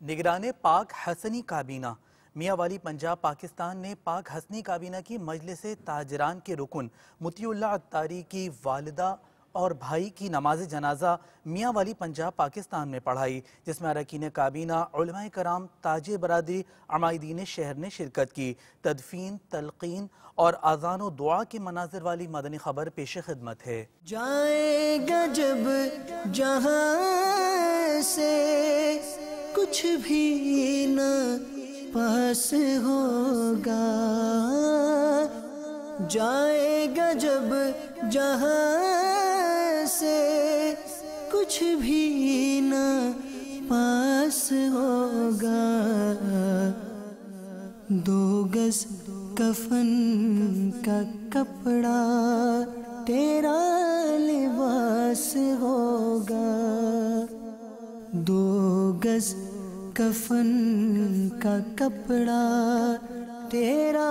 نگران پاک حسنی کابینہ میاں والی پنجاب پاکستان نے پاک حسنی کابینہ کی مجلس تاجران کے رکن مطیع اللہ عطاری کی والدہ اور بھائی کی نماز جنازہ میاں والی پنجاب پاکستان میں پڑھائی، جس میں اراکین کابینہ، علماء کرام، تاجر برادری، عمائدین شہر نے شرکت کی۔ تدفین، تلقین اور اذان و دعا کے مناظر والی مدنی خبر پیش خدمت ہے۔ جائے گا جب جہاں سے کچھ بھی نہ پاس ہوگا، جائے گا جب جہاں سے کچھ بھی نہ پاس ہوگا، 2 گز کفن کا کپڑا تیرا لباس ہوگا، 2 گز کفن کا کپڑا تیرا